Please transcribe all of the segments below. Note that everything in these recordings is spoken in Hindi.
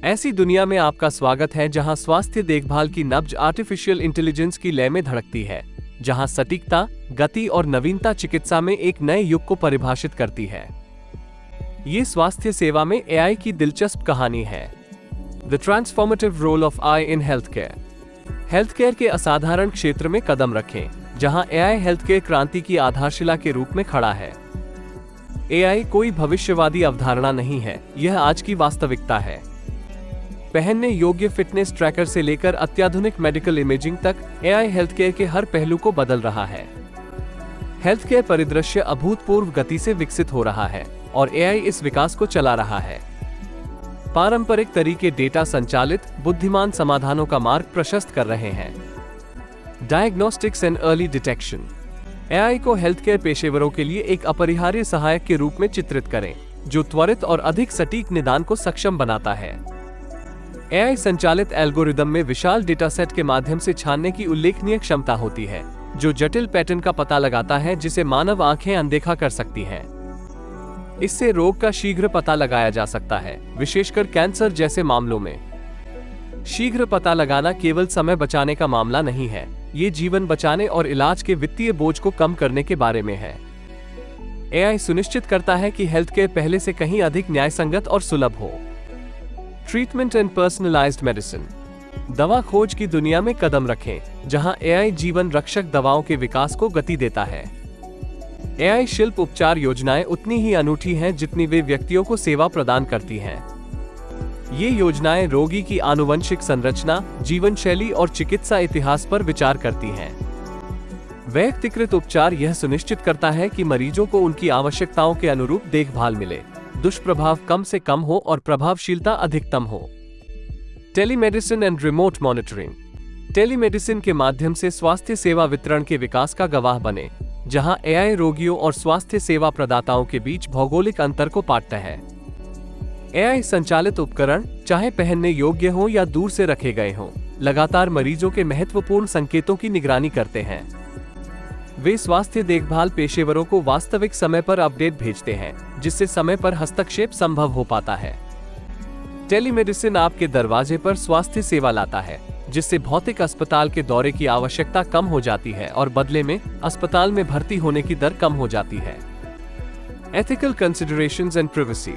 ऐसी दुनिया में आपका स्वागत है जहां स्वास्थ्य देखभाल की नब्ज आर्टिफिशियल इंटेलिजेंस की लय में धड़कती है, जहां सटीकता, गति और नवीनता चिकित्सा में एक नए युग को परिभाषित करती है। ये स्वास्थ्य सेवा में एआई की दिलचस्प कहानी है। The transformative role of AI in health care. Health care के असाधारण क्षेत्र में कदम रखें, जहां एआई हेल्थ केयर क्रांति की आधारशिला के रूप में खड़ा है। एआई कोई भविष्यवादी अवधारणा नहीं है, यह आज की वास्तविकता है। पहनने योग्य फिटनेस ट्रैकर से लेकर अत्याधुनिक मेडिकल इमेजिंग तक एआई हेल्थ केयर के हर पहलू को बदल रहा है। हेल्थ केयर परिदृश्य अभूतपूर्व गति से विकसित हो रहा है और एआई इस विकास को चला रहा है। पारंपरिक तरीके डेटा संचालित बुद्धिमान समाधानों का मार्ग प्रशस्त कर रहे हैं। Diagnostics and early detection. AI को हेल्थ केयर पेशेवरों के लिए एक अपरिहार्य सहायक के रूप में चित्रित करें, जो त्वरित और अधिक सटीक निदान को सक्षम बनाता है। एआई संचालित एल्गोरिदम में विशाल डेटासेट के माध्यम से छानने की उल्लेखनीय क्षमता होती है, जो जटिल पैटर्न का पता लगाता है जिसे मानव आंखें अनदेखा कर सकती हैं। इससे रोग का शीघ्र पता लगाया जा सकता है, विशेषकर कैंसर जैसे मामलों में। शीघ्र पता लगाना केवल समय बचाने का मामला नहीं है, ये जीवन बचाने और इलाज के वित्तीय बोझ को कम करने के बारे में है। एआई सुनिश्चित करता है कि हेल्थ केयर पहले से कहीं अधिक न्यायसंगत और सुलभ हो। Treatment and personalised medicine. दवा खोज की दुनिया में कदम रखें, जहां एआई जीवन रक्षक दवाओं के विकास को गति देता है। एआई शिल्प उपचार योजनाएं उतनी ही अनूठी हैं जितनी वे व्यक्तियों को सेवा प्रदान करती हैं। ये योजनाएं रोगी की आनुवंशिक संरचना, जीवन शैली और चिकित्सा इतिहास पर विचार करती हैं। व्यक्तिकृत उपचार यह सुनिश्चित करता है कि मरीजों को उनकी आवश्यकताओं के अनुरूप देखभाल मिले, दुष्प्रभाव कम से कम हो और प्रभावशीलता अधिकतम हो। Telemedicine and remote monitoring. Telemedicine के माध्यम से स्वास्थ्य सेवा वितरण के विकास का गवाह बने, जहां एआई रोगियों और स्वास्थ्य सेवा प्रदाताओं के बीच भौगोलिक अंतर को पाटता है। एआई संचालित उपकरण, चाहे पहनने योग्य हों या दूर से रखे गए हों, लगातार मरीजों के महत्वपूर्ण संकेतों की निगरानी करते हैं। वे स्वास्थ्य देखभाल पेशेवरों को वास्तविक समय पर अपडेट भेजते हैं, जिससे समय पर हस्तक्षेप संभव हो पाता है। टेलीमेडिसिन आपके दरवाजे पर स्वास्थ्य सेवा लाता है, जिससे भौतिक अस्पताल के दौरे की आवश्यकता कम हो जाती है और बदले में अस्पताल में भर्ती होने की दर कम हो जाती है। Ethical considerations and privacy.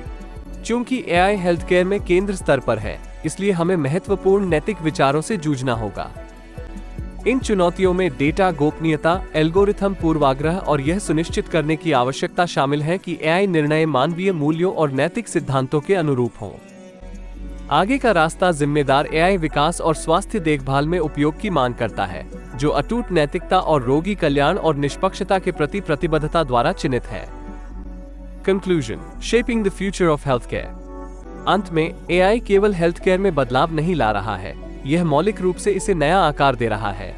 चूंकि एआई हेल्थ केयर में केंद्र स्तर पर है, इसलिए हमें महत्वपूर्ण नैतिक विचारों से जूझना होगा। इन चुनौतियों में डेटा गोपनीयता, एल्गोरिथम पूर्वाग्रह और यह सुनिश्चित करने की आवश्यकता शामिल है कि एआई निर्णय मानवीय मूल्यों और नैतिक सिद्धांतों के अनुरूप हों। आगे का रास्ता जिम्मेदार एआई विकास और स्वास्थ्य देखभाल में उपयोग की मांग करता है, जो अटूट नैतिकता और रोगी कल्याण और निष्पक्षता के प्रति प्रतिबद्धता द्वारा चिन्हित है। Conclusion. Shaping the future of health care. अंत में, एआई केवल हेल्थ केयर में बदलाव नहीं ला रहा है, यह मौलिक रूप से इसे नया आकार दे रहा है।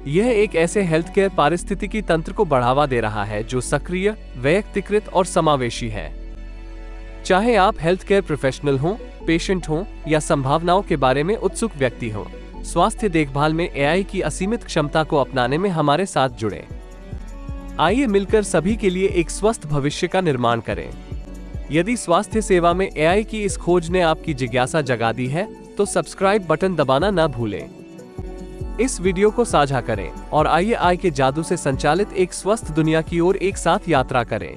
यह एक ऐसे हेल्थ केयर पारिस्थितिकी तंत्र को बढ़ावा दे रहा है जो सक्रिय, व्यक्तिकृत और समावेशी है। चाहे आप हेल्थ केयर प्रोफेशनल हों, पेशेंट हों या संभावनाओं के बारे में उत्सुक व्यक्ति हों, स्वास्थ्य देखभाल में एआई की असीमित क्षमता को अपनाने में हमारे साथ जुड़ें। आइए मिलकर सभी के लिए एक स्वस्थ भविष्य का निर्माण करें। यदि स्वास्थ्य सेवा में एआई की इस खोज ने आपकी जिज्ञासा जगा दी है, तो सब्सक्राइब बटन दबाना न भूलें। इस वीडियो को साझा करें और आइए एआई के जादू से संचालित एक स्वस्थ दुनिया की ओर एक साथ यात्रा करें।